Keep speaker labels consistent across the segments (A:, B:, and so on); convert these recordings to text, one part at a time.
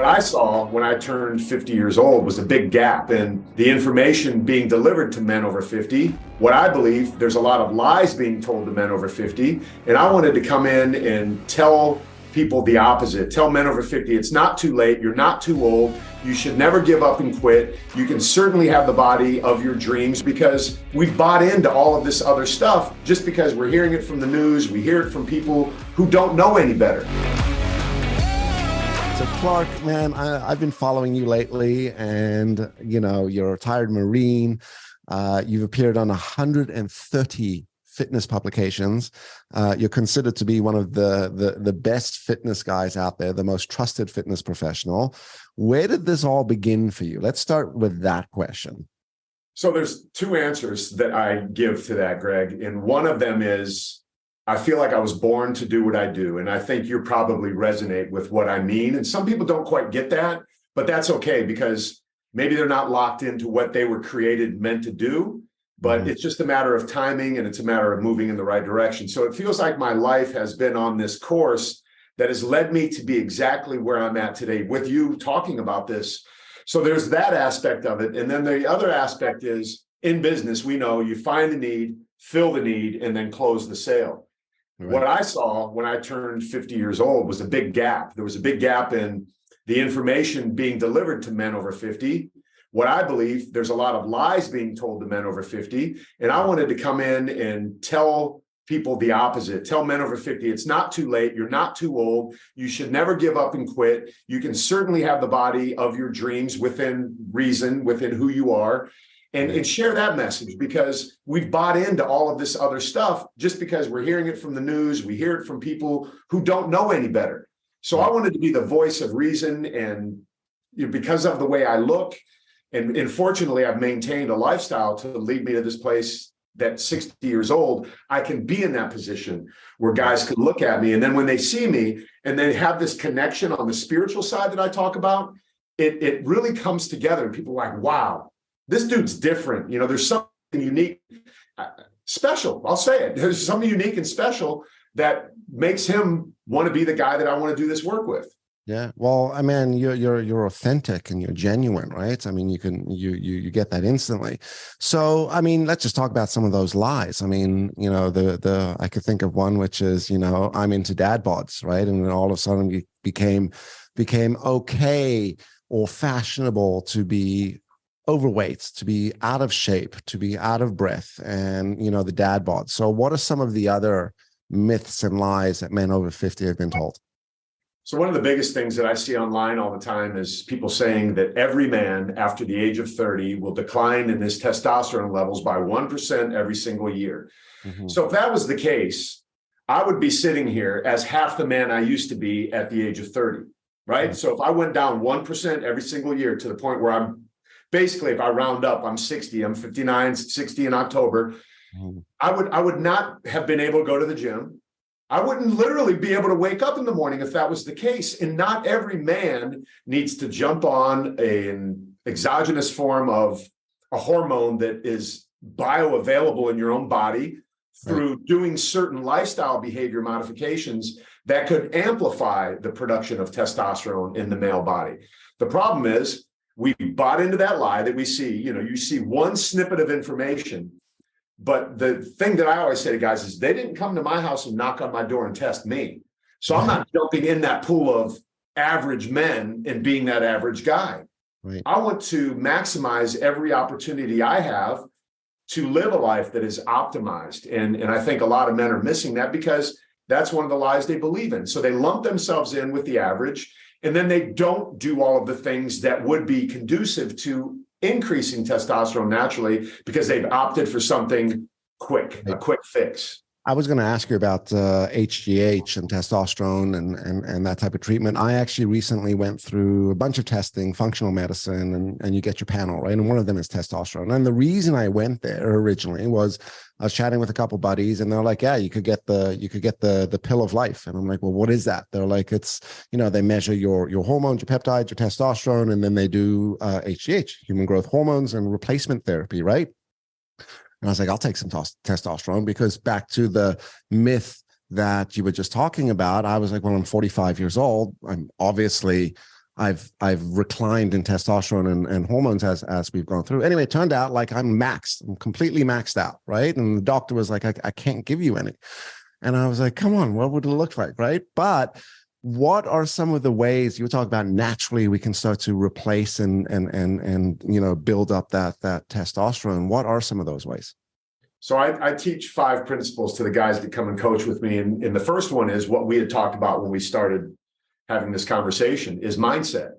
A: What I saw when I turned 50 years old was a big gap in the information being delivered to men over 50. What I believe, there's a lot of lies being told to men over 50. And I wanted to come in and tell people the opposite. Tell men over 50, it's not too late. You're not too old. You should never give up and quit. You can certainly have the body of your dreams, because we've bought into all of this other stuff just because we're hearing it from the news. We hear it from people who don't know any better.
B: So Clark, man, I've been following you lately, and you're a retired Marine. You've appeared on 130 fitness publications. You're considered to be one of the best fitness guys out there, the most trusted fitness professional. Where did this all begin for you? Let's start with that question.
A: So there's two answers that I give to that, Greg. And one of them is, I feel like I was born to do what I do. And I think you probably resonate with what I mean. And some people don't quite get that, but that's okay, because maybe they're not locked into what they were created meant to do. But it's just a matter of timing, and it's a matter of moving in the right direction. So it feels like my life has been on this course that has led me to be exactly where I'm at today with you talking about this. So there's that aspect of it. And then the other aspect is, in business, we know you find the need, fill the need, and then close the sale. Right. What I saw when I turned 50 years old was a big gap. There was a big gap in the information being delivered to men over 50. What I believe, there's a lot of lies being told to men over 50. And I wanted to come in and tell people the opposite. Tell men over 50, it's not too late. You're not too old. You should never give up and quit. You can certainly have the body of your dreams within reason, within who you are. And share that message, because we've bought into all of this other stuff just because we're hearing it from the news. We hear it from people who don't know any better. So I wanted to be the voice of reason, and because of the way I look, and fortunately, I've maintained a lifestyle to lead me to this place that 60 years old, I can be in that position where guys can look at me. And then when they see me and they have this connection on the spiritual side that I talk about, it really comes together. And people are like, wow, this dude's different. There's something unique, special. I'll say it. There's something unique and special that makes him want to be the guy that I want to do this work with.
B: Yeah. Well, I mean, you're authentic and you're genuine, right? I mean, you get that instantly. So, I mean, let's just talk about some of those lies. I mean, I could think of one, which is, I'm into dad bods, right? And then all of a sudden it became okay or fashionable to be overweight, to be out of shape, to be out of breath, and the dad bod. So what are some of the other myths and lies that men over 50 have been told?
A: So one of the biggest things that I see online all the time is people saying that every man after the age of 30 will decline in his testosterone levels by 1% every single year. Mm-hmm. So if that was the case, I would be sitting here as half the man I used to be at the age of 30, right? Mm-hmm. So if I went down 1% every single year to the point where I'm basically, if I round up, I'm 60, I'm 59, 60 in October, mm-hmm. I would not have been able to go to the gym. I wouldn't literally be able to wake up in the morning if that was the case. And not every man needs to jump on an exogenous form of a hormone that is bioavailable in your own body through doing certain lifestyle behavior modifications that could amplify the production of testosterone in the male body. The problem is, we bought into that lie that we see, you see one snippet of information. But the thing that I always say to guys is, they didn't come to my house and knock on my door and test me. So I'm not jumping in that pool of average men and being that average guy. Right. I want to maximize every opportunity I have to live a life that is optimized. And I think a lot of men are missing that, because that's one of the lies they believe in. So they lump themselves in with the average, and then they don't do all of the things that would be conducive to increasing testosterone naturally, because they've opted for something quick, a quick fix.
B: I was going to ask you about HGH and testosterone and that type of treatment. I actually recently went through a bunch of testing, functional medicine, and you get your panel, right? And one of them is testosterone. And the reason I went there originally was I was chatting with a couple buddies, and they're like, "Yeah, you could get the pill of life." And I'm like, "Well, what is that?" They're like, "It's they measure your hormones, your peptides, your testosterone, and then they do HGH, human growth hormones, and replacement therapy, right?" And I was like, I'll take some testosterone, because back to the myth that you were just talking about, I was like, well, I'm 45 years old. I'm obviously I've reclined in testosterone and hormones as we've gone through. Anyway, it turned out like I'm completely maxed out, right? And the doctor was like, I can't give you any. And I was like, come on, what would it look like, right? But what are some of the ways you were talking about naturally we can start to replace and build up that testosterone? What are some of those ways?
A: So I teach 5 principles to the guys that come and coach with me. And the first one is what we had talked about when we started having this conversation is mindset.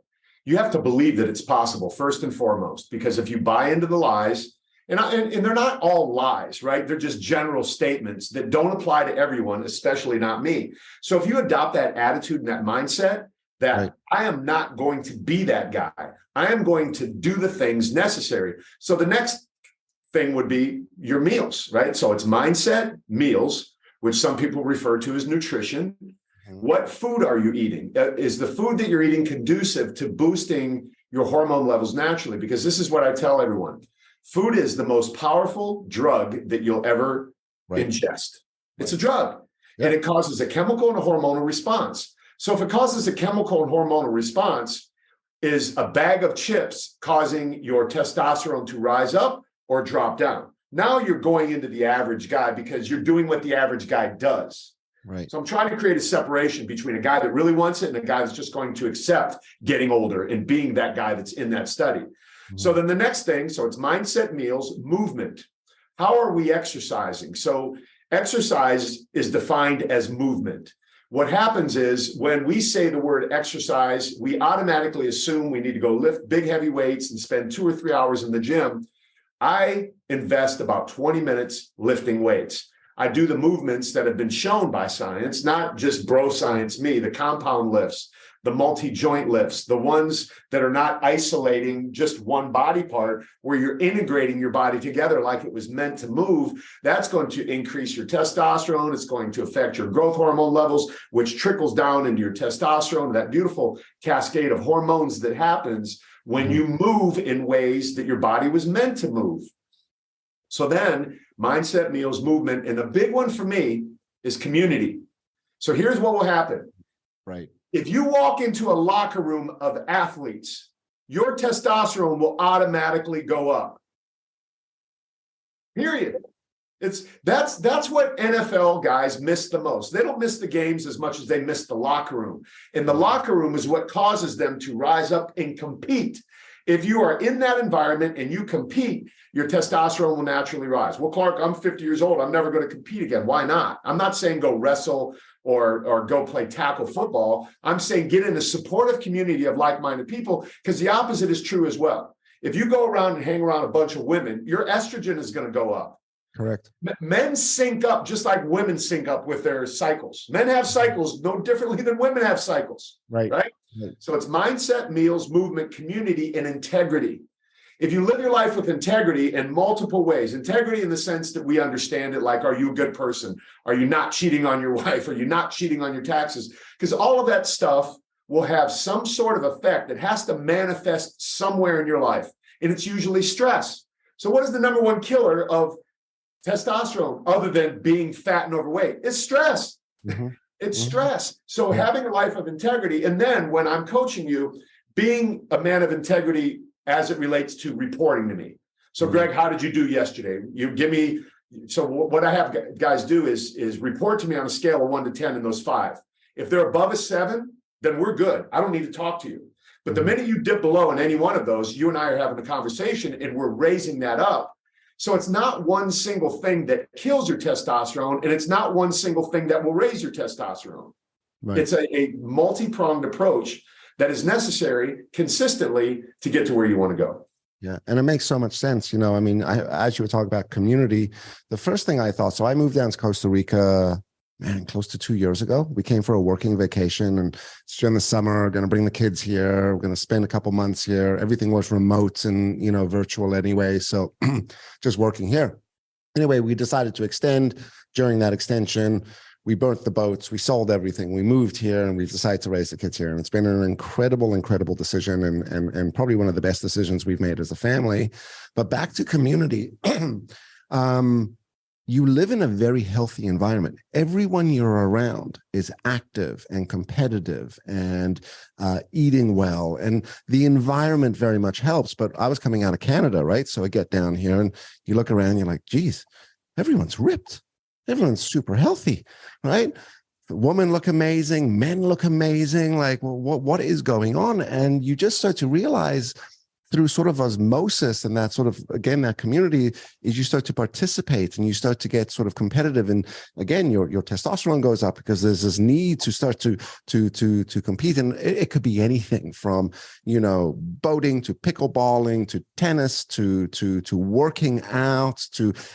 A: You have to believe that it's possible first and foremost, because if you buy into the lies, and they're not all lies, right? They're just general statements that don't apply to everyone, especially not me. So if you adopt that attitude and that mindset that right. I am not going to be that guy, I am going to do the things necessary. So the next thing would be your meals, right? So it's mindset, meals, which some people refer to as nutrition. What food are you eating? Is the food that you're eating conducive to boosting your hormone levels naturally? Because this is what I tell everyone. Food is the most powerful drug that you'll ever right. ingest. It's a drug, yep. and it causes a chemical and a hormonal response. So if it causes a chemical and hormonal response, is a bag of chips causing your testosterone to rise up or drop down? Now you're going into the average guy because you're doing what the average guy does. Right. So I'm trying to create a separation between a guy that really wants it and a guy that's just going to accept getting older and being that guy that's in that study. Mm-hmm. So then the next thing, so it's mindset, meals, movement. How are we exercising? So exercise is defined as movement. What happens is when we say the word exercise, we automatically assume we need to go lift big heavy weights and spend 2 or 3 hours in the gym. I invest about 20 minutes lifting weights. I do the movements that have been shown by science, not just bro science me, the compound lifts, the multi-joint lifts, the ones that are not isolating just one body part, where you're integrating your body together like it was meant to move. That's going to increase your testosterone. It's going to affect your growth hormone levels, which trickles down into your testosterone, that beautiful cascade of hormones that happens when you move in ways that your body was meant to move. So then mindset, meals, movement, and the big one for me is community. So here's what will happen.
B: Right.
A: If you walk into a locker room of athletes, your testosterone will automatically go up. Period. That's what NFL guys miss the most. They don't miss the games as much as they miss the locker room. And the locker room is what causes them to rise up and compete. If you are in that environment and you compete, your testosterone will naturally rise. Well, Clark, I'm 50 years old. I'm never going to compete again. Why not? I'm not saying go wrestle or go play tackle football. I'm saying get in a supportive community of like-minded people, because the opposite is true as well. If you go around and hang around a bunch of women, your estrogen is going to go up.
B: Correct.
A: Men sync up just like women sync up with their cycles. Men have cycles no differently than women have cycles.
B: Right.
A: So it's mindset, meals, movement, community, and integrity. If you live your life with integrity in multiple ways, integrity in the sense that we understand it, like, are you a good person? Are you not cheating on your wife? Are you not cheating on your taxes? Because all of that stuff will have some sort of effect that has to manifest somewhere in your life. And it's usually stress. So what is the number one killer of testosterone other than being fat and overweight? It's stress. Mm-hmm. It's stress. So having a life of integrity, and then when I'm coaching you, being a man of integrity as it relates to reporting to me. So Greg, how did you do yesterday? You give me, so what I have guys do is report to me on a scale of 1 to 10 in those 5. If they're above a 7, then we're good. I don't need to talk to you. But the minute you dip below in any one of those, you and I are having a conversation and we're raising that up. So it's not one single thing that kills your testosterone, and it's not one single thing that will raise your testosterone. Right. It's a multi-pronged approach that is necessary consistently to get to where you want to go.
B: Yeah. And it makes so much sense. I mean, as you were talking about community, the first thing I thought, so I moved down to Costa Rica, close to 2 years ago. We came for a working vacation, and it's during the summer, going to bring the kids here. We're going to spend a couple months here. Everything was remote and, virtual anyway. So just working here. Anyway, we decided to extend. During that extension, we burnt the boats, we sold everything, we moved here, and we decided to raise the kids here. And it's been an incredible decision, and probably one of the best decisions we've made as a family. But back to community, you live in a very healthy environment. Everyone you're around is active and competitive and eating well. And the environment very much helps. But I was coming out of Canada, right? So I get down here and you look around, you're like, geez, everyone's ripped. Everyone's super healthy, right? Women look amazing. Men look amazing. Like, well, what is going on? And you just start to realize through sort of osmosis and that sort of, again, that community, is you start to participate and you start to get sort of competitive. And again, your testosterone goes up because there's this need to start to compete. And it could be anything from, boating to pickleballing to tennis to working out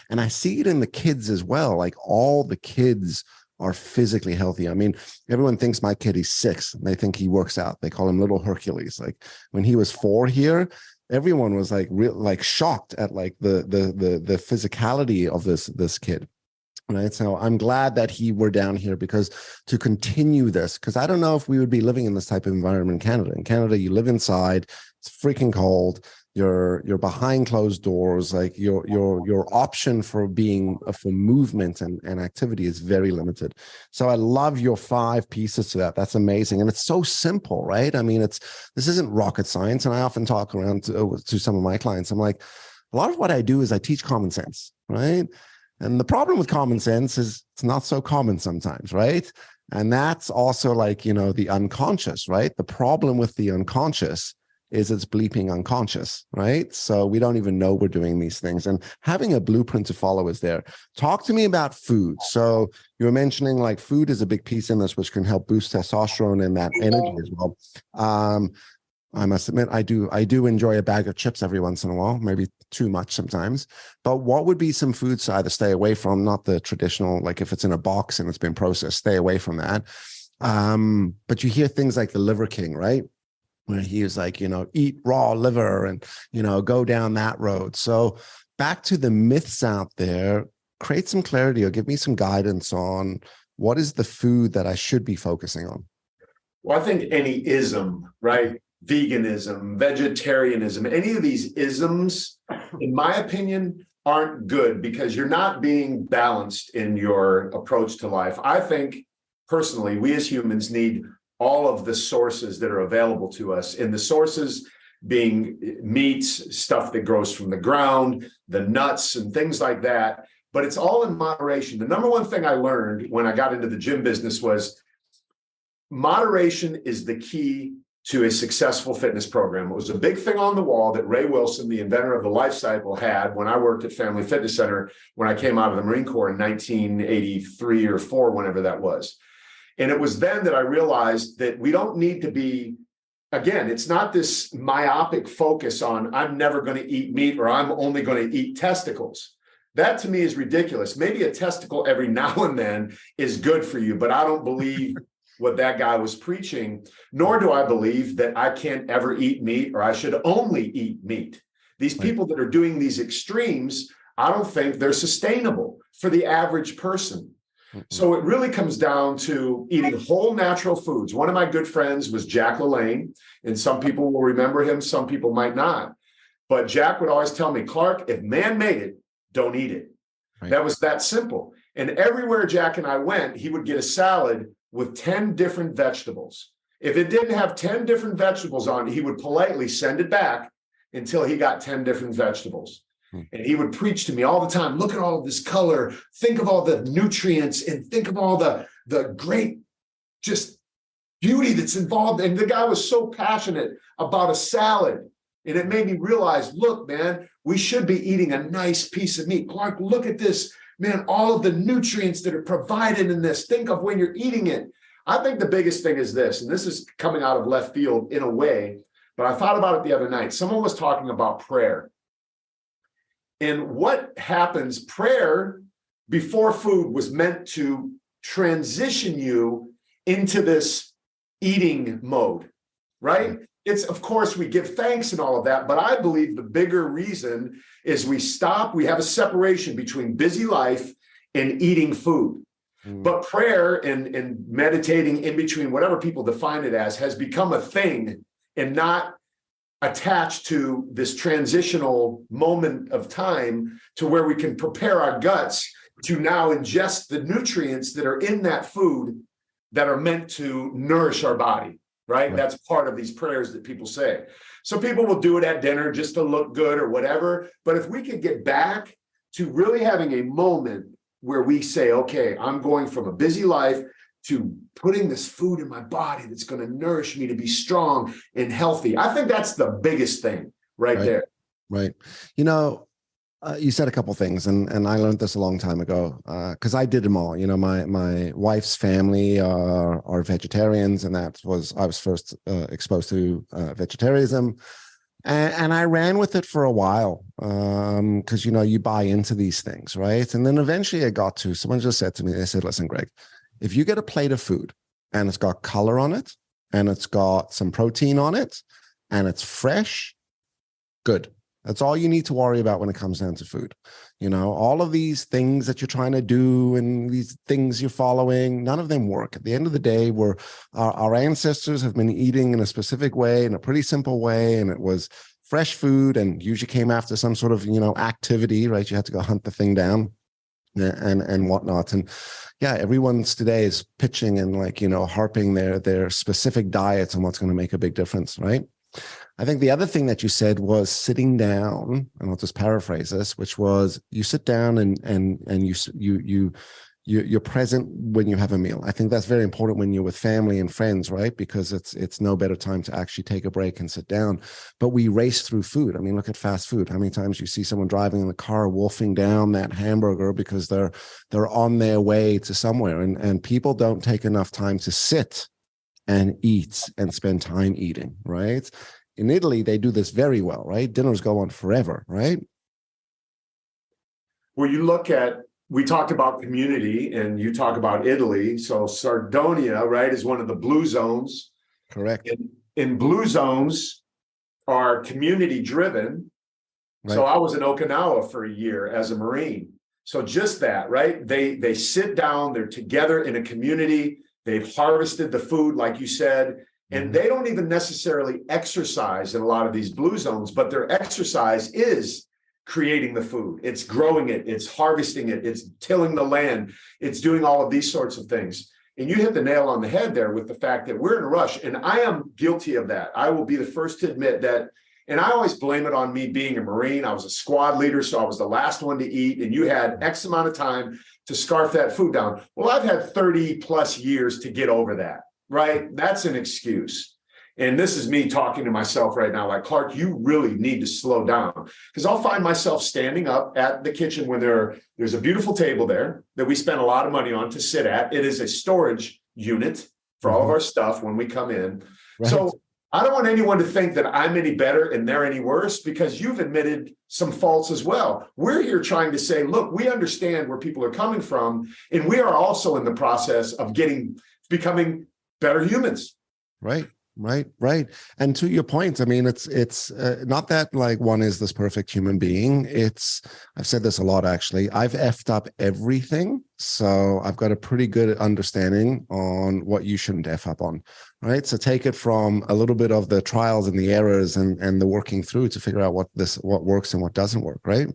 B: and I see it in the kids as well. Like all the kids are physically healthy. I mean, everyone thinks my kid is 6 and they think he works out. They call him little Hercules. Like when he was 4 here, everyone was like shocked at like the physicality of this kid. Right. So I'm glad that we're down here because to continue this, because I don't know if we would be living in this type of environment in Canada. In Canada, you live inside, it's freaking cold. You're behind closed doors. Like your option for movement and activity is very limited. So I love your 5 pieces to that. That's amazing. And it's so simple, right? I mean, this isn't rocket science. And I often talk around to some of my clients. I'm like, a lot of what I do is I teach common sense, right? And the problem with common sense is it's not so common sometimes, right? And that's also like, the unconscious, right? The problem with the unconscious is it's bleeping unconscious, right? So we don't even know we're doing these things. And having a blueprint to follow is there. Talk to me about food. So you were mentioning like food is a big piece in this, which can help boost testosterone and that energy as well. I must admit, I do enjoy a bag of chips every once in a while, maybe too much sometimes. But what would be some foods to either stay away from, not the traditional, like if it's in a box and it's been processed, stay away from that. But you hear things like the Liver King, right? Where he was like, eat raw liver and, go down that road. So back to the myths out there, create some clarity or give me some guidance on what is the food that I should be focusing on.
A: Well, I think any ism, right? Veganism, vegetarianism, any of these isms, in my opinion, aren't good because you're not being balanced in your approach to life. I think personally, we as humans need all of the sources that are available to us, and the sources being meats, stuff that grows from the ground, the nuts and things like that. But it's all in moderation. The number one thing I learned when I got into the gym business was moderation is the key to a successful fitness program. It was a big thing on the wall that Ray Wilson, the inventor of the life cycle, had when I worked at Family Fitness Center when I came out of the Marine Corps in 1983 or 4, whenever that was. And it was then that I realized that we don't need to be, again, it's not this myopic focus on I'm never going to eat meat or I'm only going to eat testicles. That to me is ridiculous. Maybe a testicle every now and then is good for you, but I don't believe what that guy was preaching, nor do I believe that I can't ever eat meat or I should only eat meat. These people that are doing these extremes, I don't think they're sustainable for the average person. So it really comes down to eating whole natural foods. One of my good friends was Jack LaLanne, and some people will remember him, some people might not. But Jack would always tell me, Clark, if man made it, don't eat it. Right. That was that simple. And everywhere Jack and I went, he would get a salad with 10 different vegetables. If it didn't have 10 different vegetables on it, he would politely send it back until he got 10 different vegetables. And he would preach to me all the time, look at all of this color, think of all the nutrients, and think of all the great just beauty that's involved. And the guy was so passionate about a salad. And it made me realize, look, man, we should be eating a nice piece of meat. Clark, look at this, man, all of the nutrients that are provided in this. Think of when you're eating it. I think the biggest thing is this, and this is coming out of left field in a way, but I thought about it the other night. Someone was talking about prayer. And what happens, prayer before food was meant to transition you into this eating mode, right? It's, of course, we give thanks and all of that, but I believe the bigger reason is we have a separation between busy life and eating food. But prayer and meditating in between, whatever people define it as, has become a thing and not attached to this transitional moment of time to where we can prepare our guts to now ingest the nutrients that are in that food that are meant to nourish our body, right? That's part of these prayers that people say. So people will do it at dinner just to look good or whatever. But if we could get back to really having a moment where we say, okay, I'm going from a busy life to putting this food in my body that's going to nourish me to be strong and healthy. I think that's the biggest thing right there.
B: Right. You know, you said a couple things, and I learned this a long time ago because I did them all. You know, my wife's family are vegetarians, and I was first exposed to vegetarianism, and I ran with it for a while because you know you buy into these things, right? And then eventually I got to someone just said to me, they said, "Listen, Greg, if you get a plate of food and it's got color on it, and it's got some protein on it, and it's fresh, good." That's all you need to worry about when it comes down to food. You know, all of these things that you're trying to do and these things you're following, none of them work. At the end of the day, our ancestors have been eating in a specific way, in a pretty simple way, and it was fresh food and usually came after some sort of, you know, activity, right? You had to go hunt the thing down and whatnot. And yeah, everyone's today is pitching and like, you know, harping their specific diets on what's going to make a big difference, right? I think the other thing that you said was sitting down, and I'll just paraphrase this, which was you sit down and you're present when you have a meal. I think that's very important when you're with family and friends, right? Because it's no better time to actually take a break and sit down. But we race through food. I mean, look at fast food. How many times you see someone driving in the car wolfing down that hamburger because they're on their way to somewhere, and people don't take enough time to sit and eat and spend time eating, right? In Italy, they do this very well, right? Dinners go on forever, right?
A: Well, you look at, we talked about community and you talk about Italy. So Sardinia, right, is one of the blue zones.
B: Correct.
A: In blue zones are community driven. Right. So I was in Okinawa for a year as a Marine. So just that, right? They sit down, they're together in a community. They've harvested the food, like you said, and they don't even necessarily exercise in a lot of these blue zones, but their exercise is creating the food. It's growing it, it's harvesting it, it's tilling the land, it's doing all of these sorts of things. And you hit the nail on the head there with the fact that we're in a rush, and I am guilty of that. I will be the first to admit that, and I always blame it on me being a Marine. I was a squad leader, so I was the last one to eat, and you had X amount of time to scarf that food down. Well, I've had 30 plus years to get over that, right? That's an excuse. And this is me talking to myself right now, like, Clark, you really need to slow down, because I'll find myself standing up at the kitchen when there's a beautiful table there that we spent a lot of money on to sit at. It is a storage unit for all of our stuff when we come in. Right. So I don't want anyone to think that I'm any better and they're any worse, because you've admitted some faults as well. We're here trying to say, look, we understand where people are coming from, and we are also in the process of becoming better humans.
B: Right. And to your point, I mean, it's not that like one is this perfect human being. I've said this a lot, actually. I've effed up everything. So I've got a pretty good understanding on what you shouldn't F up on, right? So take it from a little bit of the trials and the errors and the working through to figure out what works and what doesn't work, right?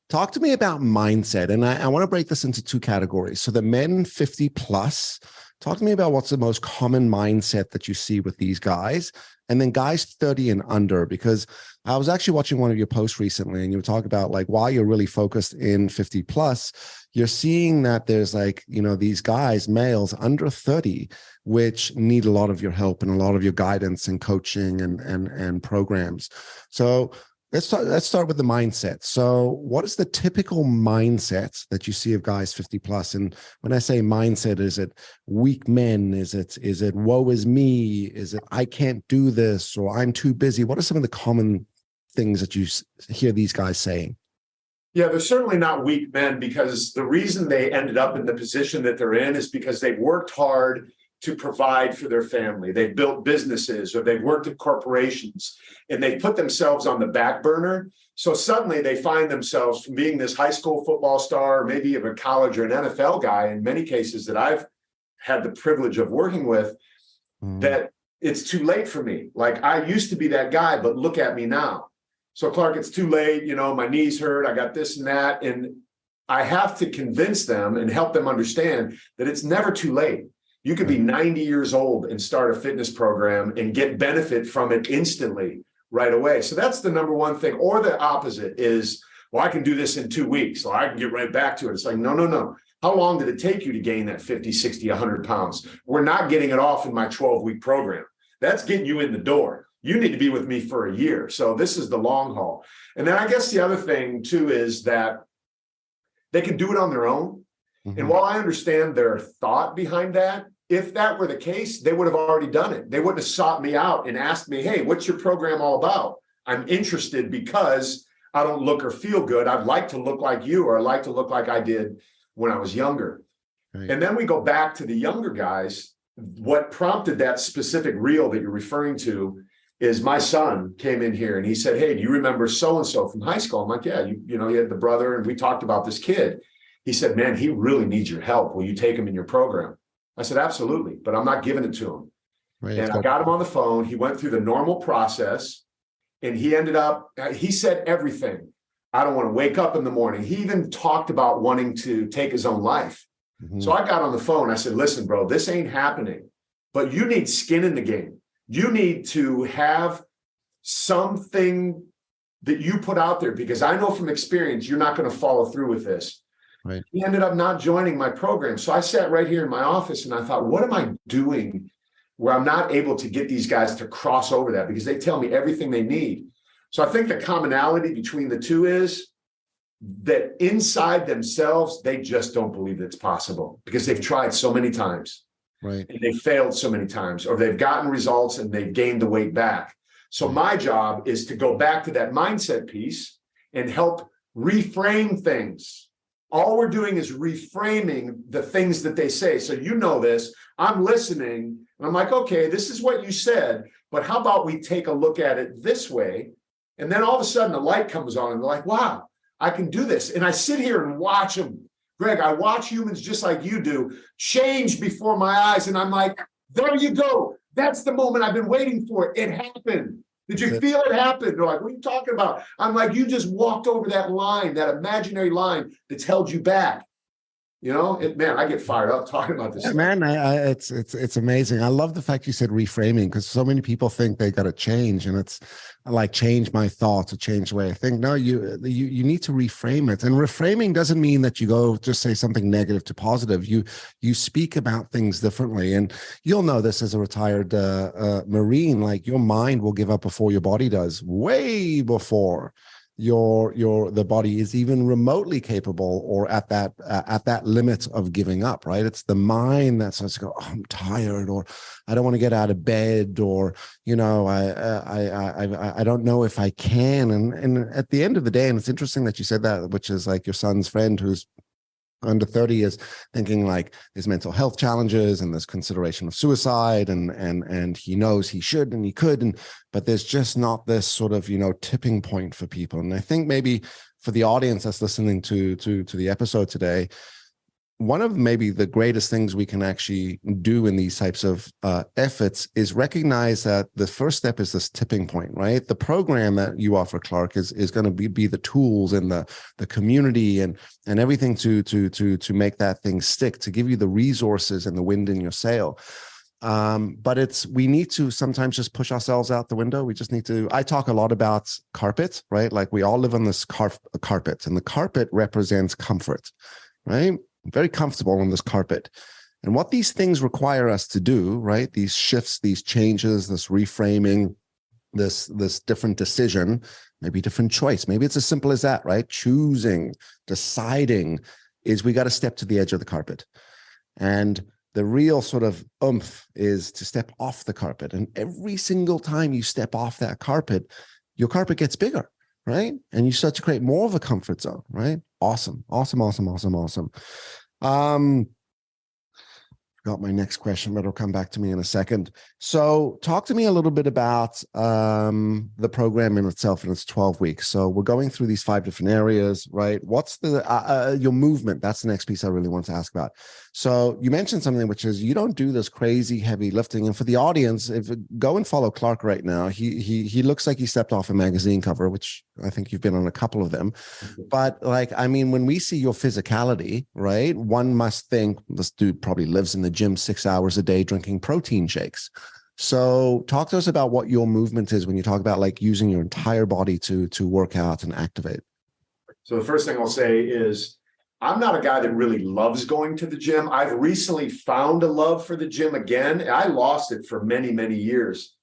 B: Talk to me about mindset. And I want to break this into two categories. So the men 50 plus, talk to me about what's the most common mindset that you see with these guys, and then guys 30 and under, because I was actually watching one of your posts recently and you were talking about like, while you're really focused in 50 plus, you're seeing that there's like, you know, these guys, males under 30, which need a lot of your help and a lot of your guidance and coaching and programs. So let's start with the mindset. So what is the typical mindset that you see of guys 50 plus? And when I say mindset, is it weak men? Is it woe is me? Is it I can't do this, or I'm too busy? What are some of the common things that you hear these guys saying?
A: Yeah, they're certainly not weak men, because the reason they ended up in the position that they're in is because they've worked hard to provide for their family. They've built businesses, or they've worked at corporations, and they put themselves on the back burner. So suddenly they find themselves from being this high school football star, or maybe even a college or an NFL guy, in many cases that I've had the privilege of working with, that it's too late for me. Like, I used to be that guy, but look at me now. So Clark, it's too late. You know, my knees hurt. I got this and that. And I have to convince them and help them understand that it's never too late. You could be 90 years old and start a fitness program and get benefit from it instantly right away. So that's the number one thing. Or the opposite is, well, I can do this in 2 weeks, so I can get right back to it. It's like, no, no, no. How long did it take you to gain that 50, 60, 100 pounds? We're not getting it off in my 12-week program. That's getting you in the door. You need to be with me for a year. So this is the long haul. And then I guess the other thing too is that they can do it on their own. Mm-hmm. And while I understand their thought behind that, if that were the case, they would have already done it. They wouldn't have sought me out and asked me, hey, what's your program all about? I'm interested because I don't look or feel good. I'd like to look like you, or I'd like to look like I did when I was younger. Right. And then we go back to the younger guys. What prompted that specific reel that you're referring to is my son came in here and he said, hey, do you remember so-and-so from high school? I'm like, yeah, you know, he had the brother, and we talked about this kid. He said, man, he really needs your help. Will you take him in your program? I said, absolutely, but I'm not giving it to him. Right, and I got him on the phone. He went through the normal process, and he ended up, he said everything. I don't want to wake up in the morning. He even talked about wanting to take his own life. Mm-hmm. So I got on the phone. I said, listen, bro, this ain't happening, but you need skin in the game. You need to have something that you put out there, because I know from experience, you're not going to follow through with this. Right. He ended up not joining my program. So I sat right here in my office and I thought, what am I doing where I'm not able to get these guys to cross over that? Because they tell me everything they need. So I think the commonality between the two is that inside themselves, they just don't believe it's possible, because they've tried so many times. Right. And they failed so many times, or they've gotten results and they've gained the weight back. So my job is to go back to that mindset piece and help reframe things. All we're doing is reframing the things that they say. So you know this, I'm listening and I'm like, okay, this is what you said, but how about we take a look at it this way? And then all of a sudden the light comes on and they're like, wow, I can do this. And I sit here and watch them. Greg, I watch humans just like you do change before my eyes. And I'm like, there you go. That's the moment I've been waiting for. It happened. Did you feel it happen? They're like, what are you talking about? I'm like, you just walked over that line, that imaginary line that's held you back. You know, man, I get fired up talking about this.
B: Yeah, man, it's amazing. I love the fact you said reframing, because so many people think they got to change, and it's like change my thoughts or change the way I think. No, you need to reframe it. And reframing doesn't mean that you go just say something negative to positive. You speak about things differently, and you'll know this as a retired Marine. Like, your mind will give up before your body does, way before the body is even remotely capable or at that limit of giving up. Right? It's the mind that starts to go, oh, I'm tired, or I don't want to get out of bed, or you know, I don't know if I can. And at the end of the day, and it's interesting that you said that, which is like your son's friend who's under 30 is thinking like there's mental health challenges and there's consideration of suicide, and he knows he should and he could, but there's just not this sort of, you know, tipping point for people. And I think maybe for the audience that's listening to the episode today, one of maybe the greatest things we can actually do in these types of efforts is recognize that the first step is this tipping point, right? The program that you offer, Clark, is going to be the tools and the community and everything to make that thing stick, to give you the resources and the wind in your sail. But we need to sometimes just push ourselves out the window. We just need to, I talk a lot about carpet, right? Like, we all live on this carpet, and the carpet represents comfort, right? Very comfortable on this carpet. And what these things require us to do, right? These shifts, these changes, this reframing, this different decision, maybe different choice. Maybe it's as simple as that, right? Choosing, deciding, is we got to step to the edge of the carpet. And the real sort of oomph is to step off the carpet. And every single time you step off that carpet, your carpet gets bigger, right? And you start to create more of a comfort zone, right? Awesome. Got my next question, but it'll come back to me in a second. So talk to me a little bit about the program in itself, and it's 12 weeks. So we're going through these 5 different areas, right? What's your movement? That's the next piece I really want to ask about. So you mentioned something, which is you don't do this crazy heavy lifting. And for the audience, if go and follow Clark right now, he looks like he stepped off a magazine cover, which I think you've been on a couple of them. But like, I mean, when we see your physicality, right, one must think this dude probably lives in the gym 6 hours a day drinking protein shakes. So talk to us about what your movement is when you talk about like using your entire body to work out and activate.
A: So the first thing I'll say is I'm not a guy that really loves going to the gym. I've recently found a love for the gym again. I lost it for many, many years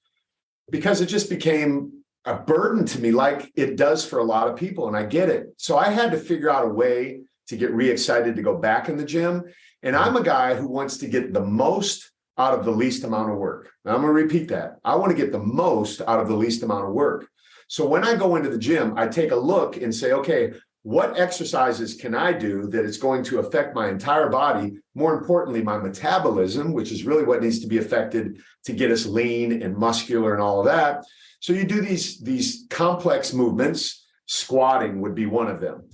A: because it just became a burden to me like it does for a lot of people. And I get it. So I had to figure out a way to get re-excited to go back in the gym. And I'm a guy who wants to get the most out of the least amount of work. Now, I'm going to repeat that. I want to get the most out of the least amount of work. So when I go into the gym, I take a look and say, okay, what exercises can I do that is going to affect my entire body? More importantly, my metabolism, which is really what needs to be affected to get us lean and muscular and all of that. So you do these complex movements. Squatting would be one of them.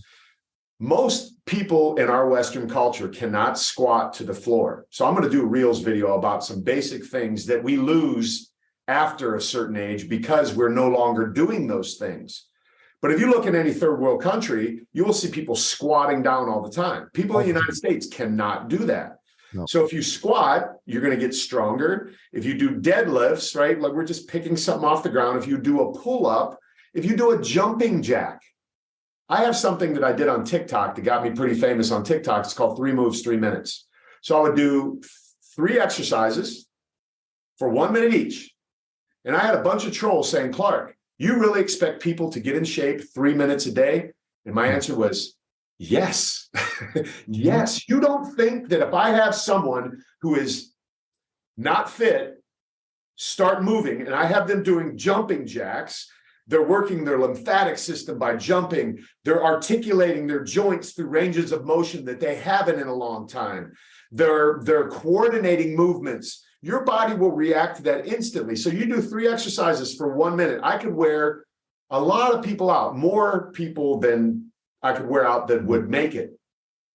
A: Most people in our Western culture cannot squat to the floor. So I'm going to do a Reels video about some basic things that we lose after a certain age because we're no longer doing those things. But if you look in any third world country, you will see people squatting down all the time. People in the United States cannot do that. No. So if you squat, you're going to get stronger. If you do deadlifts, right, like we're just picking something off the ground. If you do a pull-up, if you do a jumping jack, I have something that I did on TikTok that got me pretty famous on TikTok. It's called 3 moves, 3 minutes. So I would do 3 exercises for 1 minute each. And I had a bunch of trolls saying, Clark, you really expect people to get in shape 3 minutes a day? And my answer was, yes. Yes. You don't think that if I have someone who is not fit start moving and I have them doing jumping jacks, they're working their lymphatic system by jumping, they're articulating their joints through ranges of motion that they haven't in a long time. They're coordinating movements. Your body will react to that instantly. So you do 3 exercises for 1 minute. I could wear a lot of people out, more people than I could wear out that would make it.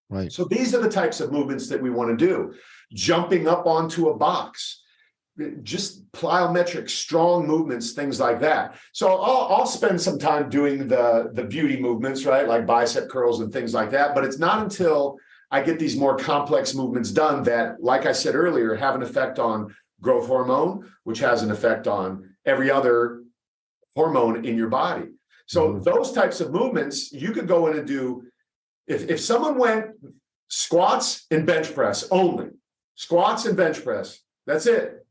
B: Right.
A: So these are the types of movements that we want to do. Jumping up onto a box, just plyometric, strong movements, things like that. So I'll spend some time doing the beauty movements, right? Like bicep curls and things like that. But it's not until I get these more complex movements done that, like I said earlier, have an effect on growth hormone, which has an effect on every other hormone in your body. So those types of movements, you could go in and do, if someone went squats and bench press only, squats and bench press, that's it.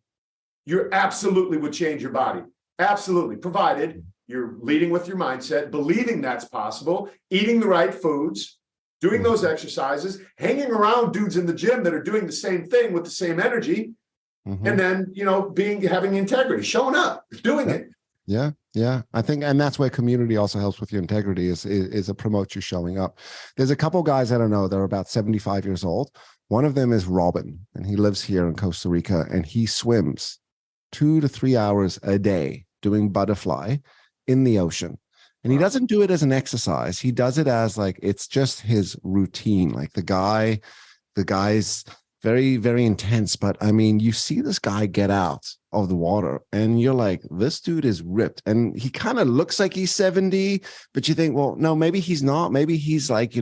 A: You absolutely would change your body. Absolutely. Provided you're leading with your mindset, believing that's possible, eating the right foods, doing those exercises, hanging around dudes in the gym that are doing the same thing with the same energy, and then, having integrity, showing up, doing it.
B: Yeah. Yeah. I think, and that's where community also helps with your integrity is it promotes you showing up. There's a couple guys I don't know, they're about 75 years old. One of them is Robin, and he lives here in Costa Rica, and he swims 2 to 3 hours a day doing butterfly in the ocean. And he doesn't do it as an exercise. He does it as like, it's just his routine. Like the guy's very, very intense. But I mean, you see this guy get out of the water and you're like, this dude is ripped. And he kind of looks like he's 70, but you think, well, no, maybe he's not. Maybe he's like,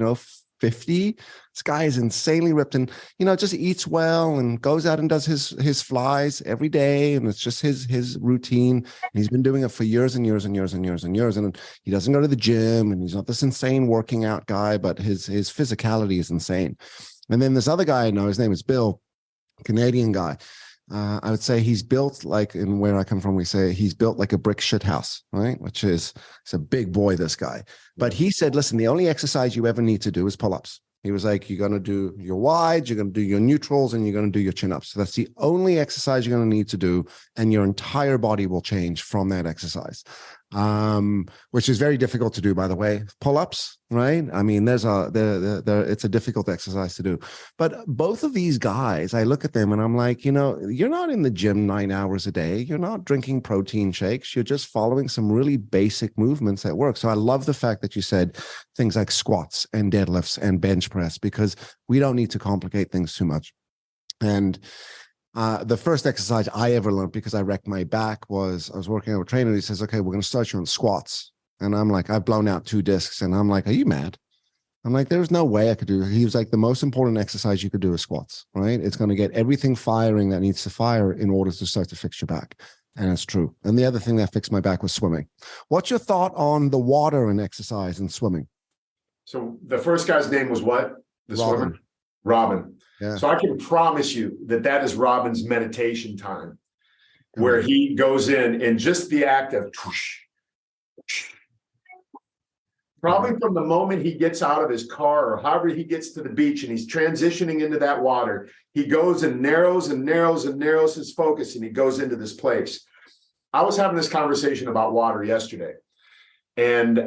B: 50. This guy is insanely ripped and, just eats well and goes out and does his flies every day. And it's just his routine. And he's been doing it for years and years and years and years and years. And he doesn't go to the gym and he's not this insane working out guy, but his physicality is insane. And then this other guy I know, his name is Bill, Canadian guy. I would say he's built like, in where I come from, we say he's built like a brick shit house, right? Which is, he's a big boy, this guy. But he said, listen, the only exercise you ever need to do is pull-ups. He was like, you're going to do your wides, you're going to do your neutrals, and you're going to do your chin-ups. So that's the only exercise you're going to need to do. And your entire body will change from that exercise, which is very difficult to do, by the way. Pull-ups, right? I mean, it's a difficult exercise to do. But both of these guys, I look at them and I'm like, you're not in the gym 9 hours a day. You're not drinking protein shakes. You're just following some really basic movements that work. So I love the fact that you said things like squats and deadlifts and bench bench press, because we don't need to complicate things too much. And the first exercise I ever learned, because I wrecked my back, was I was working out with a trainer. He says, okay, we're going to start you on squats. And I'm like, I've blown out 2 discs. And I'm like, are you mad? I'm like, there's no way I could do it. He was like, the most important exercise you could do is squats, right? It's going to get everything firing that needs to fire in order to start to fix your back. And it's true. And the other thing that fixed my back was swimming. What's your thought on the water and exercise and swimming?
A: So the first guy's name was what? The
B: Robin.
A: swimmer? Robin.
B: Yeah.
A: So I can promise you that that is Robin's meditation time, where he goes in and just the act of whoosh, whoosh. Probably from the moment he gets out of his car or however he gets to the beach and he's transitioning into that water, he goes and narrows and narrows and narrows his focus, and he goes into this place. I was having this conversation about water yesterday, and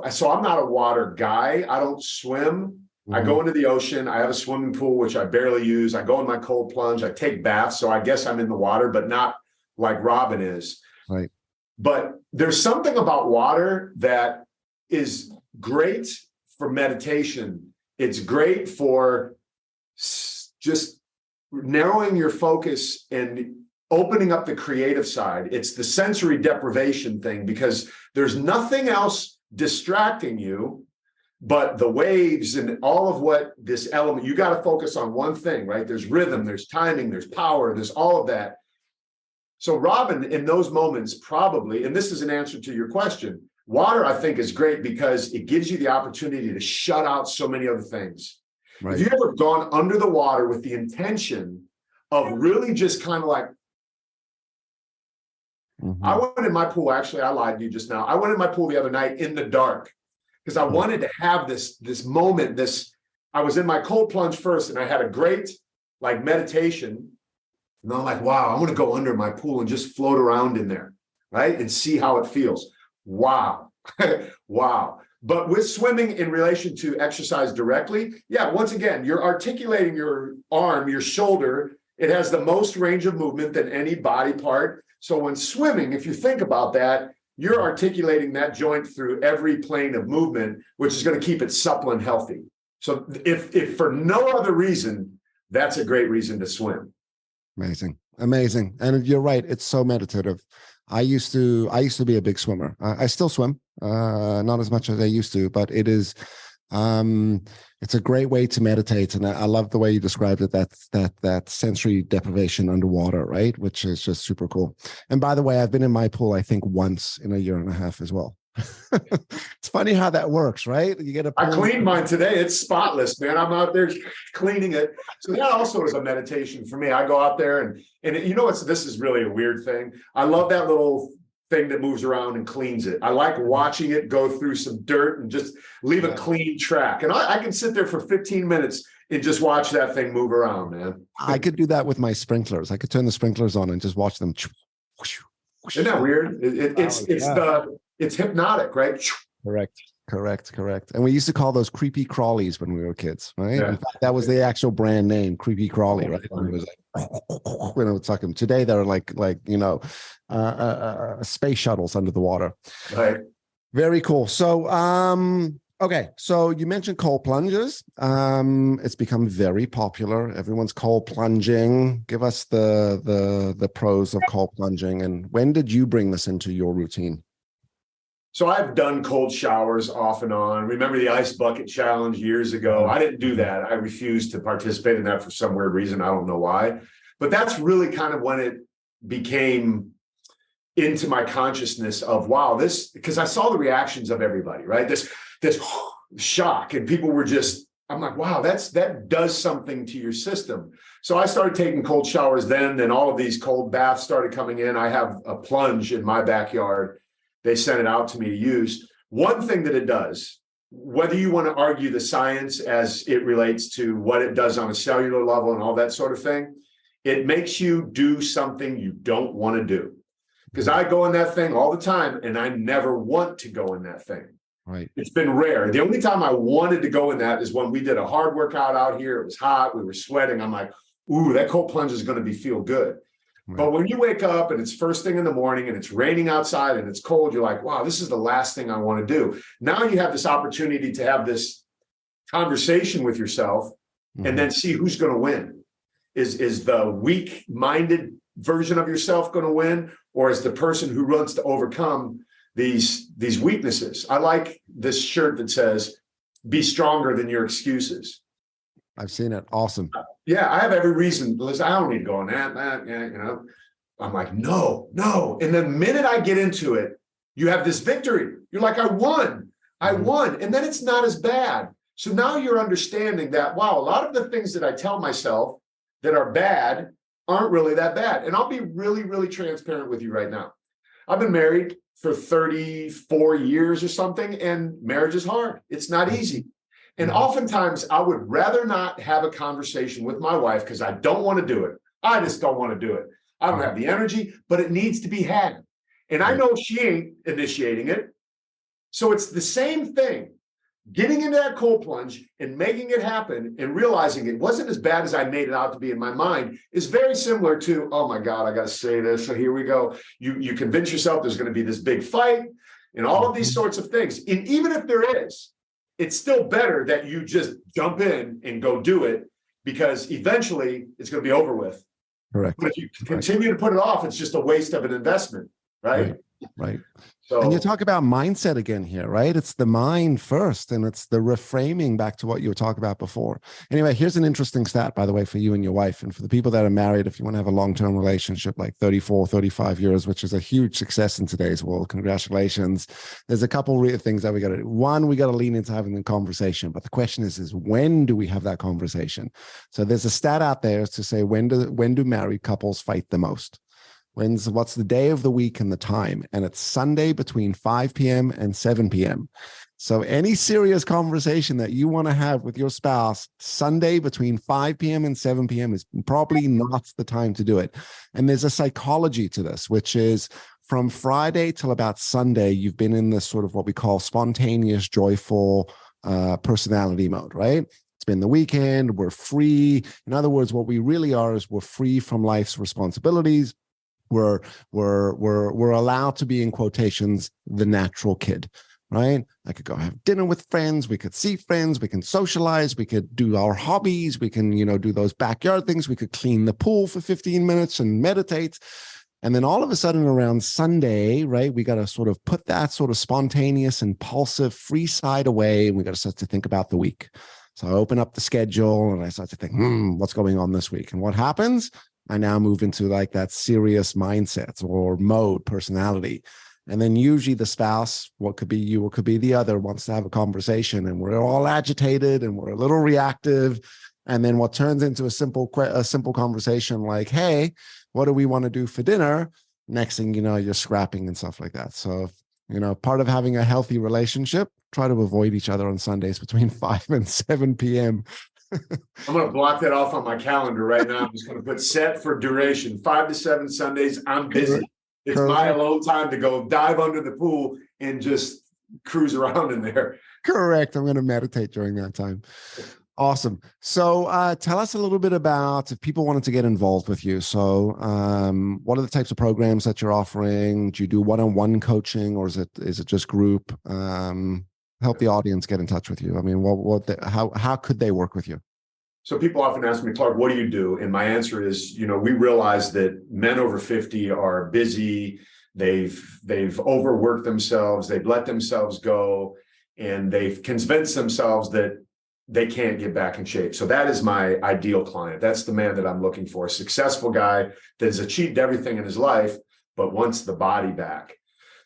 A: so I'm not a water guy. I don't swim. I go into the ocean. I have a swimming pool, which I barely use. I go in my cold plunge. I take baths. So I guess I'm in the water, but not like Robin is.
B: Right.
A: But there's something about water that is great for meditation. It's great for just narrowing your focus and opening up the creative side. It's the sensory deprivation thing, because there's nothing else distracting you but the waves and all of what this element. You got to focus on one thing, right? There's rhythm, there's timing, there's power, there's all of that. So Robin, in those moments, probably, and this is an answer to your question, water, I think, is great because it gives you the opportunity to shut out so many other things. Right. Have you ever gone under the water with the intention of really just kind of like, I went in my pool, actually, I lied to you just now. I went in my pool the other night in the dark because I wanted to have this moment, I was in my cold plunge first and I had a great like meditation. And I'm like, wow, I want to go under my pool and just float around in there, right? And see how it feels. Wow. Wow. But with swimming in relation to exercise directly, yeah, once again, you're articulating your arm, your shoulder. It has the most range of movement than any body part. So when swimming, if you think about that, you're articulating that joint through every plane of movement, which is going to keep it supple and healthy. So if for no other reason, that's a great reason to swim.
B: Amazing. Amazing. And you're right. It's so meditative. I used to be a big swimmer. I still swim, not as much as I used to, but it is, it's a great way to meditate. And I love the way you described it, that sensory deprivation underwater, right? Which is just super cool. And by the way, I've been in my pool, I think once in a year and a half as well. It's funny how that works, right? You get
A: I cleaned mine today. It's spotless, man. I'm out there cleaning it. So that also is a meditation for me. I go out there and you know this is really a weird thing. I love that little thing that moves around and cleans it. I like watching it go through some dirt and just leave a clean track. And I can sit there for 15 minutes and just watch that thing move around, man. I
B: could do that with my sprinklers. I could turn the sprinklers on and just watch them.
A: Isn't that weird? It's hypnotic, right?
B: Correct. And we used to call those creepy crawlies when we were kids, right?
A: Yeah.
B: In fact, that was the actual brand name, creepy crawly, right? When it was like, when it would suck them. Today they're like space shuttles under the water.
A: Right.
B: Very cool. So, okay. So you mentioned cold plunges. It's become very popular. Everyone's cold plunging. Give us the pros of cold plunging, and when did you bring this into your routine?
A: So I've done cold showers off and on. Remember the ice bucket challenge years ago? I didn't do that. I refused to participate in that for some weird reason. I don't know why. But that's really kind of when it became into my consciousness of, wow, because I saw the reactions of everybody, right? This shock, and people were just, I'm like, wow, that does something to your system. So I started taking cold showers then all of these cold baths started coming in. I have a plunge in my backyard. They sent it out to me to use. One thing that it does, whether you want to argue the science as it relates to what it does on a cellular level and all that sort of thing, it makes you do something you don't want to do. Because I go in that thing all the time and I never want to go in that thing.
B: Right.
A: It's been rare. The only time I wanted to go in that is when we did a hard workout out here. It was hot. We were sweating. I'm like, ooh, that cold plunge is going to feel good. Right. But when you wake up and it's first thing in the morning and it's raining outside and it's cold, you're like, wow, this is the last thing I want to do. Now you have this opportunity to have this conversation with yourself and then see who's going to win. Is the weak-minded version of yourself going to win, or is the person who wants to overcome these weaknesses? I like this shirt that says, "Be stronger than your excuses."
B: I've seen it. Awesome.
A: Yeah, I have every reason. Listen, I don't need to go on that, you know. I'm like, no. And the minute I get into it, you have this victory. You're like, I won. And then it's not as bad. So now you're understanding that, wow, a lot of the things that I tell myself that are bad aren't really that bad. And I'll be really, really transparent with you right now. I've been married for 34 years or something, and marriage is hard. It's not easy. And oftentimes I would rather not have a conversation with my wife because I don't want to do it. I just don't want to do it. I don't have the energy, but it needs to be had. And I know she ain't initiating it. So it's the same thing. Getting into that cold plunge and making it happen and realizing it wasn't as bad as I made it out to be in my mind is very similar to, oh my God, I got to say this. So here we go. You convince yourself there's going to be this big fight and all of these sorts of things. And even if there is, it's still better that you just jump in and go do it, because eventually it's going to be over with.
B: Correct.
A: But if you continue to put it off, it's just a waste of an investment, right?
B: Right.
A: So,
B: and you talk about mindset again here, right? It's the mind first, and it's the reframing back to what you were talking about before. Anyway, here's an interesting stat, by the way, for you and your wife. And for the people that are married, if you want to have a long-term relationship, like 34, 35 years, which is a huge success in today's world, congratulations. There's a couple of things that we got to do. One, we got to lean into having the conversation. But the question is when do we have that conversation? So there's a stat out there to say, when do married couples fight the most? What's the day of the week and the time? And it's Sunday between 5 p.m. and 7 p.m. So any serious conversation that you want to have with your spouse, Sunday between 5 p.m. and 7 p.m. is probably not the time to do it. And there's a psychology to this, which is from Friday till about Sunday, you've been in this sort of what we call spontaneous, joyful personality mode, right? It's been the weekend, we're free. In other words, what we really are is we're free from life's responsibilities. We're allowed to be, in quotations, the natural kid, right? I could go have dinner with friends. We could see friends. We can socialize. We could do our hobbies. We can, do those backyard things. We could clean the pool for 15 minutes and meditate. And then all of a sudden around Sunday, right, we got to sort of put that sort of spontaneous, impulsive, free side away. And we got to start to think about the week. So I open up the schedule and I start to think, what's going on this week? And what happens? I now move into like that serious mindset or mode, personality. And then usually the spouse, what could be you, what could be the other, wants to have a conversation, and we're all agitated and we're a little reactive. And then what turns into a simple conversation like, hey, what do we want to do for dinner? Next thing you know, you're scrapping and stuff like that. So, part of having a healthy relationship, try to avoid each other on Sundays between 5 and 7 p.m.
A: I'm going to block that off on my calendar right now. I'm just going to put set for duration, 5 to 7 Sundays. I'm busy. It's my alone time to go dive under the pool and just cruise around in there.
B: Correct. I'm going to meditate during that time. Awesome. So tell us a little bit about if people wanted to get involved with you. So what are the types of programs that you're offering? Do you do one-on-one coaching, or is it just group? Help the audience get in touch with you. I mean, how could they work with you?
A: So people often ask me, Clark, what do you do? And my answer is, we realize that men over 50 are busy. They've overworked themselves. They've let themselves go, and they've convinced themselves that they can't get back in shape. So that is my ideal client. That's the man that I'm looking for. A successful guy that has achieved everything in his life, but wants the body back.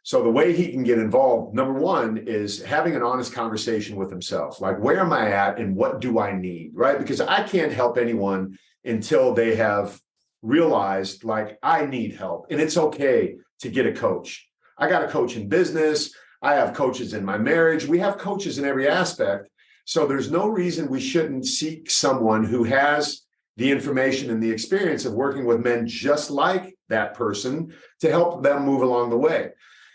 A: So the way he can get involved, number one, is having an honest conversation with himself. Like, where am I at and what do I need, right? Because I can't help anyone until they have realized, like, I need help. And it's okay to get a coach. I got a coach in business. I have coaches in my marriage. We have coaches in every aspect. So there's no reason we shouldn't seek someone who has the information and the experience of working with men just like that person to help them move along the way.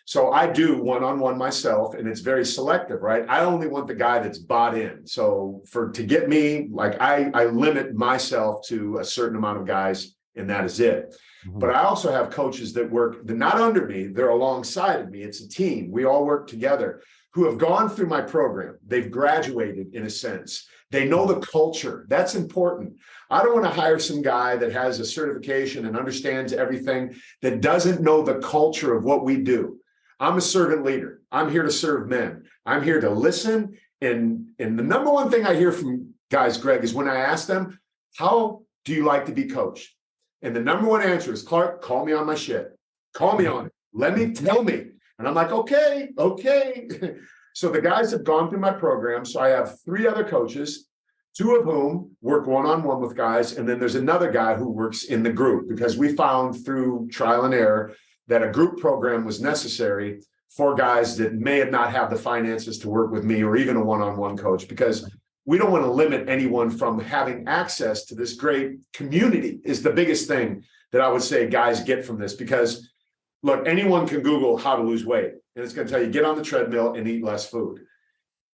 A: So I do one-on-one myself, and it's very selective, right? I only want the guy that's bought in. So to get me, like I limit myself to a certain amount of guys, and that is it. Mm-hmm. But I also have coaches that work, they're not under me, they're alongside of me. It's a team. We all work together. who have gone through my program. They've graduated in a sense. They know the culture. That's important. I don't want to hire some guy that has a certification and understands everything that doesn't know the culture of what we do. I'm a servant leader. I'm here to serve men. I'm here to listen. And the number one thing I hear from guys, Greg, is when I ask them, how do you like to be coached? And the number one answer is, Clark, call me on my shit. Call me on it. Tell me. And I'm like, okay. So the guys have gone through my program. So I have 3 other coaches, 2 of whom work one-on-one with guys. And then there's another guy who works in the group, because we found through trial and error that a group program was necessary for guys that may have not have the finances to work with me, or even a one-on-one coach, because we don't want to limit anyone from having access to this great community is the biggest thing that I would say guys get from this. Because look, anyone can Google how to lose weight, and it's going to tell you, get on the treadmill and eat less food.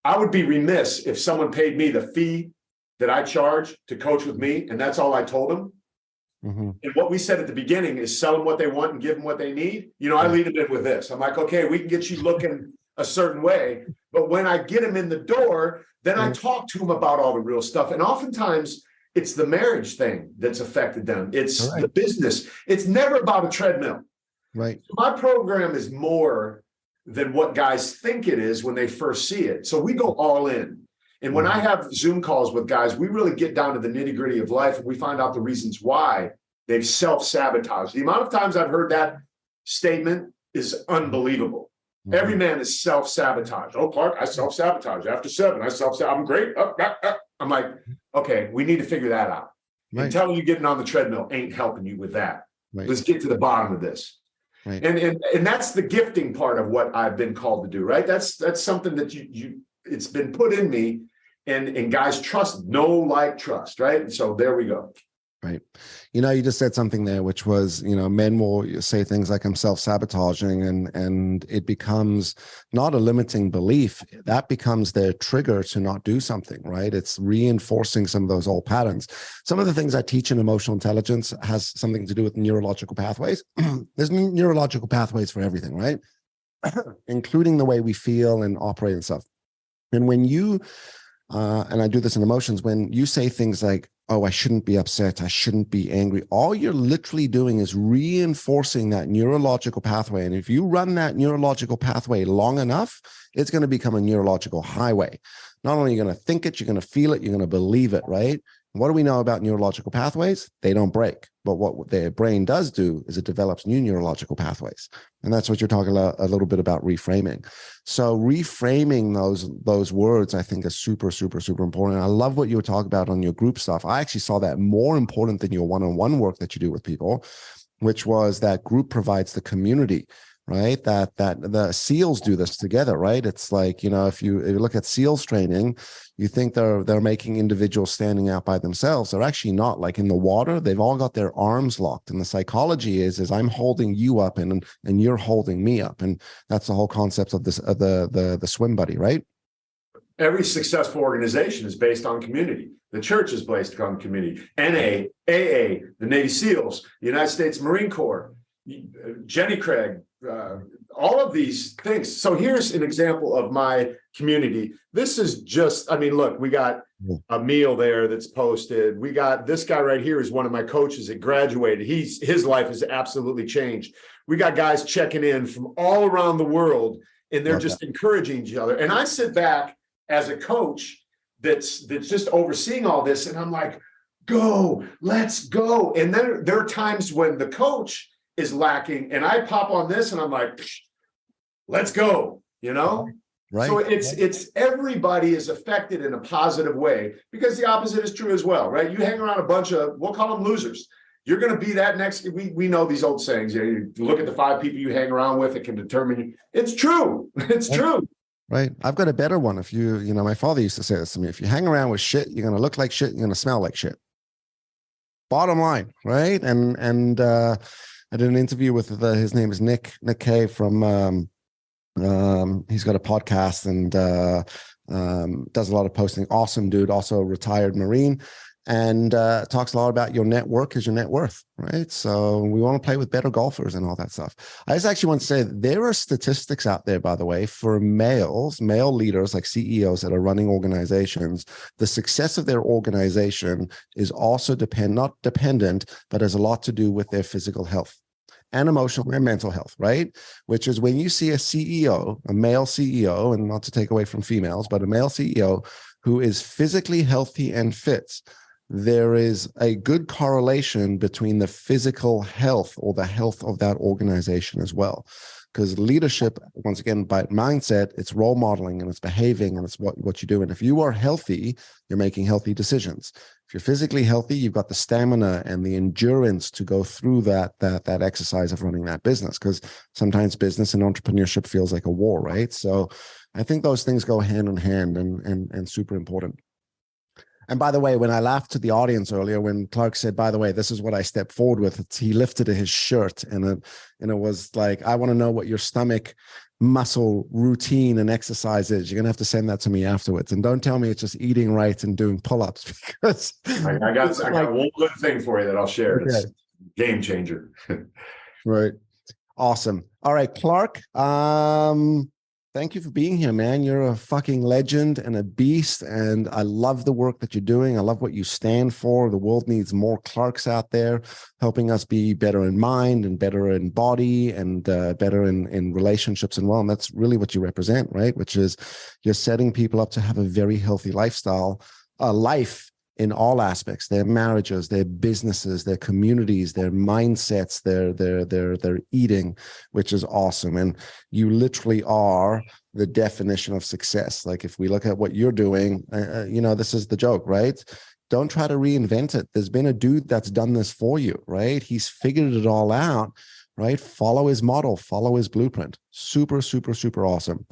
A: I would be remiss if someone paid me the fee that I charge to coach with me, and that's all I told them. Mm-hmm. And what we said at the beginning is sell them what they want and give them what they need. You know, I lead them in with this. I'm like, okay, we can get you looking a certain way, but when I get them in the door, then I talk to them about all the real stuff. And oftentimes it's the marriage thing that's affected them. It's the business. It's never about a treadmill. Right. So my program is more than what guys think it is when they first see it. So we go all in. And when I have Zoom calls with guys, we really get down to the nitty-gritty of life, and we find out the reasons why they've self-sabotaged. The amount of times I've heard that statement is unbelievable. Every man is self-sabotage. Oh, Clark, I self-sabotage. After 7, I self-sabotage. I'm great. I'm like, okay, we need to figure that out. And telling you getting on the treadmill ain't helping you with that. Let's get to the bottom of this. And that's the gifting part of what I've been called to do, right? That's something that you it's been put in me, and guys trust, trust, right? And so there we go.
B: Right. You know, you just said something there, which was, you know, men will say things like I'm self-sabotaging, and it becomes not a limiting belief. That becomes their trigger to not do something, right? It's reinforcing some of those old patterns. Some of the things I teach in emotional intelligence has something to do with neurological pathways. There's neurological pathways for everything, right? Including the way we feel and operate and stuff. And when you, and I do this in emotions, when you say things like, oh, I shouldn't be upset, I shouldn't be angry, all you're literally doing is reinforcing that neurological pathway. And if you run that neurological pathway long enough, it's going to become a neurological highway. Not only are you going to think it, you're going to feel it, you're going to believe it, right? What do we know about neurological pathways? They don't break. But what their brain does do is it develops new neurological pathways. And that's what you're talking a little bit about reframing. So reframing those words, I think, is super, super, super important. I love what you were talking about on your group stuff. I actually saw that more important than your one-on-one work that you do with people, which was that group provides the community, right? That the SEALs do this together, right? It's like, you know, if you look at SEALs training, you think they're making individuals standing out by themselves. They're actually not. Like in the water, they've all got their arms locked. And the psychology is I'm holding you up and you're holding me up. And that's the whole concept of this, the swim buddy, right?
A: Every successful organization is based on community. The church is based on community. NA, AA, the Navy SEALs, the United States Marine Corps, Jenny Craig, all of these things. So here's an example of my community. This is just, I mean, look, we got a meal there that's posted. We got this guy right here is one of my coaches that graduated. His life has absolutely changed. We got guys checking in from all around the world, and they're just encouraging each other. And I sit back as a coach that's just overseeing all this, and I'm like, go, let's go. And then there are times when the coach is lacking, and I pop on this and I'm like, let's go, you know? Right. So it's everybody is affected in a positive way, because the opposite is true as well, right? You hang around a bunch of, we'll call them losers. You're going to be that next, we know these old sayings, you look at the 5 people you hang around with, it can determine you. It's true. It's true. Right. I've got a better one. If you know, my father used to say this to me, if you hang around with shit, you're going to look like shit, you're going to smell like shit. Bottom line, right? And I did an interview with his name is Nick Kay from he's got a podcast and does a lot of posting. Awesome dude, also a retired Marine.
B: and talks a lot about your network is your net worth, right? So we want to play with better golfers and all that stuff. I just actually want to say there are statistics out there, by the way, for male leaders like CEOs that are running organizations. The success of their organization is also not dependent, but has a lot to do with their physical health and emotional and mental health, right? Which is when you see a CEO, a male CEO, and not to take away from females, but a male CEO who is physically healthy and fit, there is a good correlation between the physical health or the health of that organization as well. Because leadership, once again, by mindset, it's role modeling and it's behaving and it's what you do. And if you are healthy, you're making healthy decisions. If you're physically healthy, you've got the stamina and the endurance to go through that exercise of running that business. Because sometimes business and entrepreneurship feels like a war, right? So I think those things go hand in hand and super important. And by the way, when I laughed to the audience earlier, when Clark said, by the way, this is what I stepped forward with, he lifted his shirt and it was like, I want to know what your stomach muscle routine and exercise is. You're going to have to send that to me afterwards. And don't tell me it's just eating right and doing pull-ups, because
A: I got one good thing for you that I'll share. Okay. It's game changer.
B: Right. Awesome. All right, Clark. Thank you for being here, man. You're a fucking legend and a beast, and I love the work that you're doing. I love what you stand for. The world needs more Clarks out there helping us be better in mind and better in body and better in relationships and well. And that's really what you represent, right? Which is you're setting people up to have a very healthy lifestyle, life in all aspects, their marriages, their businesses, their communities, their mindsets, their eating, which is awesome. And you literally are the definition of success. Like if we look at what you're doing, this is the joke, right? Don't try to reinvent it. There's been a dude that's done this for you, right? He's figured it all out, right? Follow his model, follow his blueprint. Super, super, super awesome.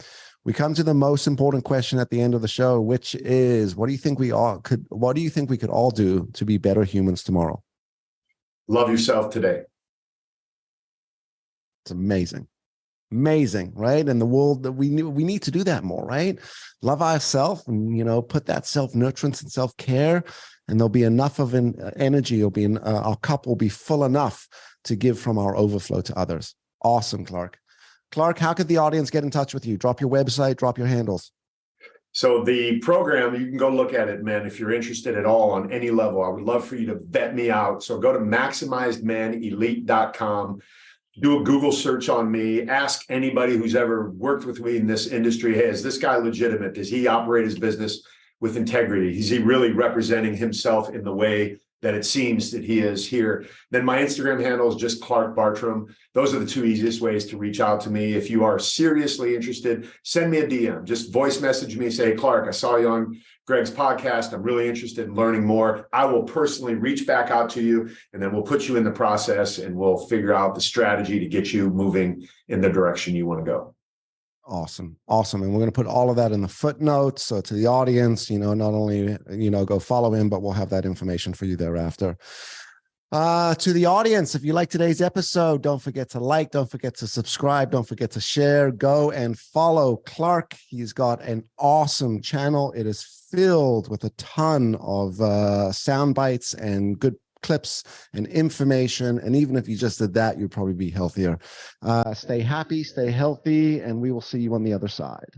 B: We come to the most important question at the end of the show, which is, what do you think we could all do to be better humans tomorrow?
A: Love yourself today.
B: It's amazing. Amazing, right? In the world that we need to do that more, right? Love ourselves and, put that self-nurturance and self-care, and there'll be enough of an energy. Our cup will be full enough to give from our overflow to others. Awesome, Clark. Clark, how could the audience get in touch with you? Drop your website, drop your handles.
A: So the program, you can go look at it, man, if you're interested at all on any level. I would love for you to vet me out. So go to maximizedmanelite.com, do a Google search on me, ask anybody who's ever worked with me in this industry, hey, is this guy legitimate? Does he operate his business with integrity? Is he really representing himself in the way that it seems that he is here? Then my Instagram handle is just Clark Bartram. Those are the two easiest ways to reach out to me. If you are seriously interested, send me a DM. Just voice message me, say, Clark, I saw you on Greg's podcast. I'm really interested in learning more. I will personally reach back out to you, and then we'll put you in the process and we'll figure out the strategy to get you moving in the direction you want to go.
B: Awesome. And we're going to put all of that in the footnotes. So to the audience, not only, go follow him, but we'll have that information for you thereafter. To the audience, if you like today's episode, don't forget to like, don't forget to subscribe, don't forget to share, go and follow Clark. He's got an awesome channel. It is filled with a ton of sound bites and good clips and information. And even if you just did that, you'd probably be healthier. Stay happy, stay healthy, and we will see you on the other side.